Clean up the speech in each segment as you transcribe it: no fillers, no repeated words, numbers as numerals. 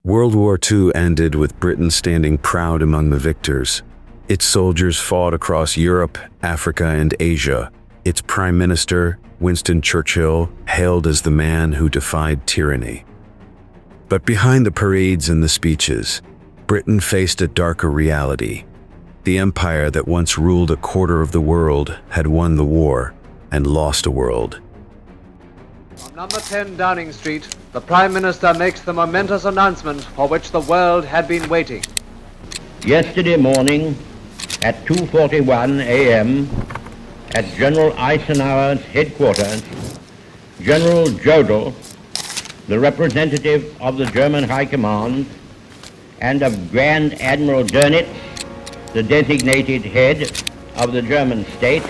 World War II ended with Britain standing proud among the victors. Its soldiers fought across Europe, Africa, and Asia. Its Prime Minister, Winston Churchill, hailed as the man who defied tyranny. But behind the parades and the speeches, Britain faced a darker reality. The empire that once ruled a quarter of the world had won the war and lost a world. On number 10 Downing Street, the Prime Minister makes the momentous announcement for which the world had been waiting. Yesterday morning at 2:41 a.m. at General Eisenhower's headquarters, General Jodl, the representative of the German High Command, and of Grand Admiral Dönitz, the designated head of the German state,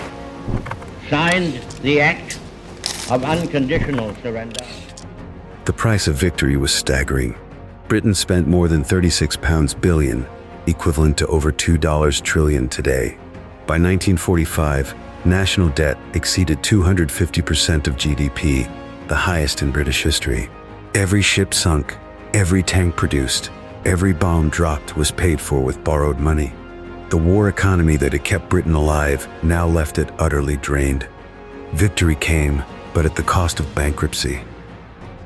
signed the act of unconditional surrender. The price of victory was staggering. Britain spent more than £36 billion, equivalent to over $2 trillion today. By 1945, national debt exceeded 250% of GDP, the highest in British history. Every ship sunk, every tank produced, every bomb dropped was paid for with borrowed money. The war economy that had kept Britain alive now left it utterly drained. Victory came, but at the cost of bankruptcy.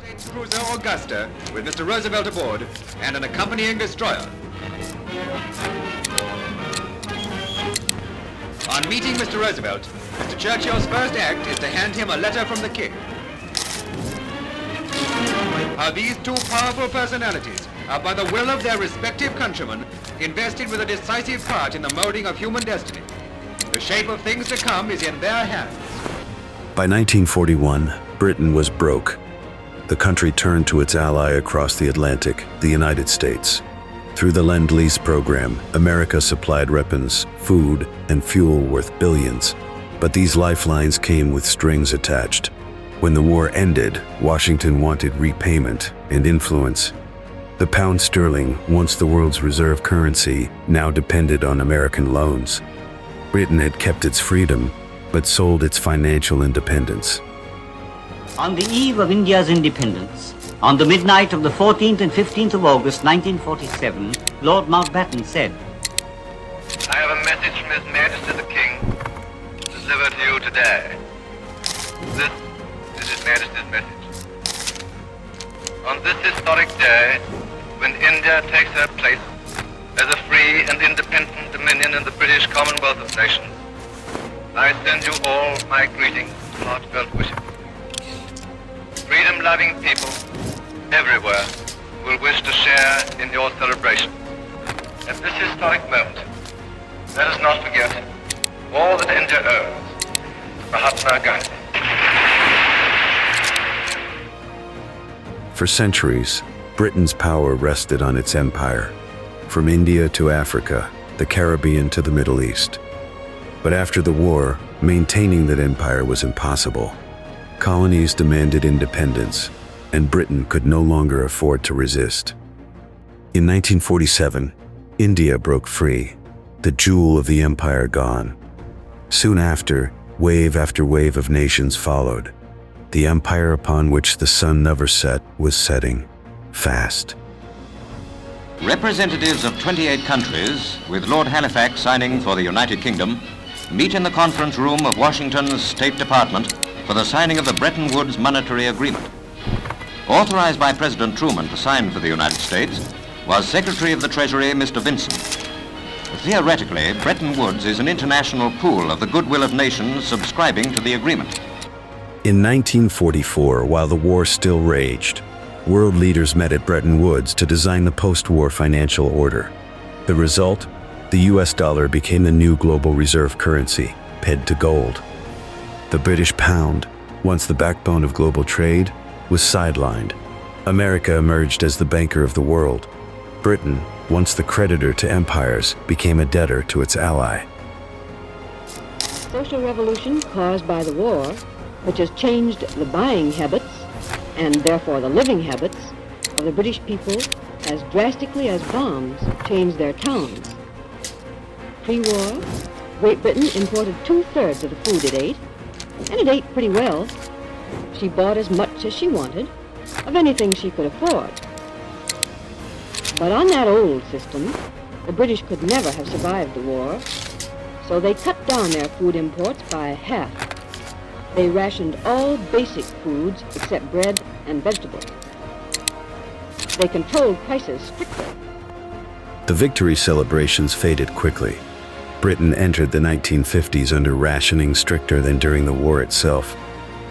States cruiser Augusta, with Mr. Roosevelt aboard, and an accompanying destroyer. On meeting Mr. Roosevelt, Mr. Churchill's first act is to hand him a letter from the King. How these two powerful personalities are, by the will of their respective countrymen, invested with a decisive part in the molding of human destiny. The shape of things to come is in their hands. By 1941, Britain was broke. The country turned to its ally across the Atlantic, the United States. Through the Lend-Lease program, America supplied weapons, food, and fuel worth billions. But these lifelines came with strings attached. When the war ended, Washington wanted repayment and influence. The pound sterling, once the world's reserve currency, now depended on American loans. Britain had kept its freedom, but sold its financial independence. On the eve of India's independence, on the midnight of the 14th and 15th of August 1947, Lord Mountbatten said, I have a message from His Majesty the King to deliver to you today. This is His Majesty's message. On this historic day, when India takes her place as a free and independent dominion in the British Commonwealth of Nations, I send you all my greetings and heartfelt wishes. Freedom-loving people everywhere will wish to share in your celebration. At this historic moment, let us not forget all that India owes to Mahatma Gandhi. For centuries, Britain's power rested on its empire, from India to Africa, the Caribbean to the Middle East. But after the war, maintaining that empire was impossible. Colonies demanded independence, and Britain could no longer afford to resist. In 1947, India broke free, the jewel of the empire gone. Soon after wave of nations followed. The empire upon which the sun never set was setting, fast. Representatives of 28 countries, with Lord Halifax signing for the United Kingdom, meet in the conference room of Washington's State Department for the signing of the Bretton Woods Monetary Agreement. Authorized by President Truman to sign for the United States was Secretary of the Treasury, Mr. Vinson. Theoretically, Bretton Woods is an international pool of the goodwill of nations subscribing to the agreement. In 1944, while the war still raged, world leaders met at Bretton Woods to design the post-war financial order. The result? The US dollar became the new global reserve currency, pegged to gold. The British pound, once the backbone of global trade, was sidelined. America emerged as the banker of the world. Britain, once the creditor to empires, became a debtor to its ally. Social revolution caused by the war, which has changed the buying habits, and therefore the living habits, of the British people as drastically as bombs changed their towns. Pre-war, Great Britain imported 2/3 of the food it ate, and it ate pretty well. She bought as much as she wanted, of anything she could afford. But on that old system, the British could never have survived the war, so they cut down their food imports by half. They rationed all basic foods except bread and vegetables. They controlled prices strictly. The victory celebrations faded quickly. Britain entered the 1950s under rationing stricter than during the war itself.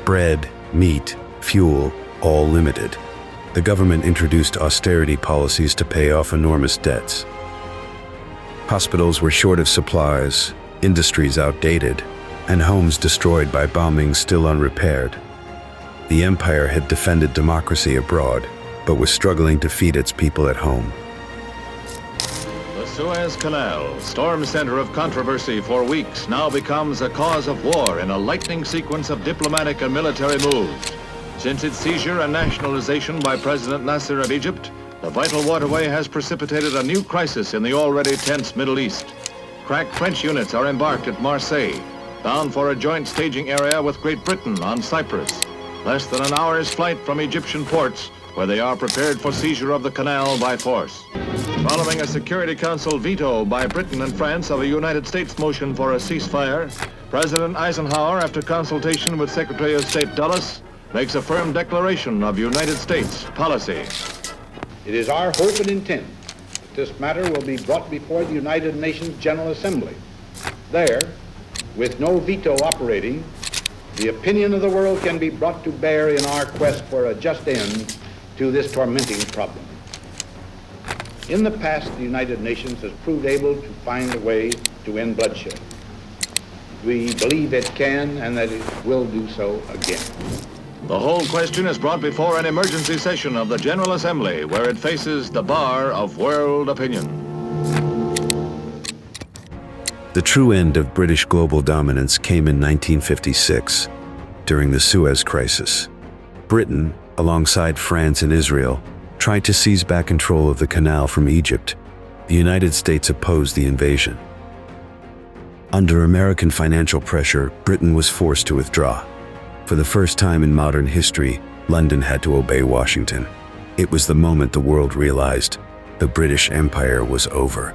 Bread, meat, fuel, all limited. The government introduced austerity policies to pay off enormous debts. Hospitals were short of supplies, industries outdated, and homes destroyed by bombings still unrepaired. The empire had defended democracy abroad, but was struggling to feed its people at home. The Suez Canal, storm center of controversy for weeks, now becomes a cause of war in a lightning sequence of diplomatic and military moves. Since its seizure and nationalization by President Nasser of Egypt, the vital waterway has precipitated a new crisis in the already tense Middle East. Crack French units are embarked at Marseille, bound for a joint staging area with Great Britain on Cyprus. Less than an hour's flight from Egyptian ports, where they are prepared for seizure of the canal by force. Following a Security Council veto by Britain and France of a United States motion for a ceasefire, President Eisenhower, after consultation with Secretary of State Dulles, makes a firm declaration of United States policy. It is our hope and intent that this matter will be brought before the United Nations General Assembly. There, with no veto operating, the opinion of the world can be brought to bear in our quest for a just end to this tormenting problem. In the past, the United Nations has proved able to find a way to end bloodshed. We believe it can and that it will do so again. The whole question is brought before an emergency session of the General Assembly, where it faces the bar of world opinion. The true end of British global dominance came in 1956, during the Suez Crisis. Britain, alongside France and Israel, tried to seize back control of the canal from Egypt. The United States opposed the invasion. Under American financial pressure, Britain was forced to withdraw. For the first time in modern history, London had to obey Washington. It was the moment the world realized the British Empire was over.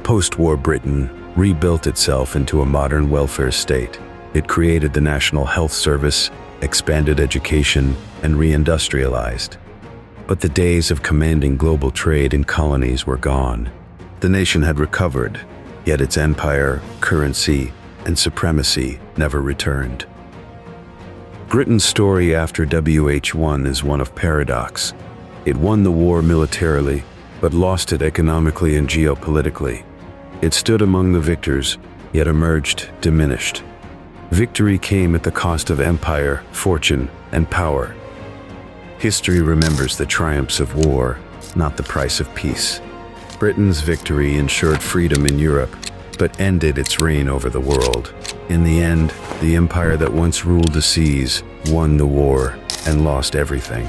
Post-war Britain rebuilt itself into a modern welfare state. It created the National Health Service, expanded education, and reindustrialized. But the days of commanding global trade in colonies were gone. The nation had recovered, yet its empire, currency, and supremacy never returned. Britain's story after WH1 is one of paradox. It won the war militarily, but lost it economically and geopolitically. It stood among the victors, yet emerged diminished. Victory came at the cost of empire, fortune, and power. History remembers the triumphs of war, not the price of peace. Britain's victory ensured freedom in Europe, but ended its reign over the world. In the end, the empire that once ruled the seas won the war and lost everything.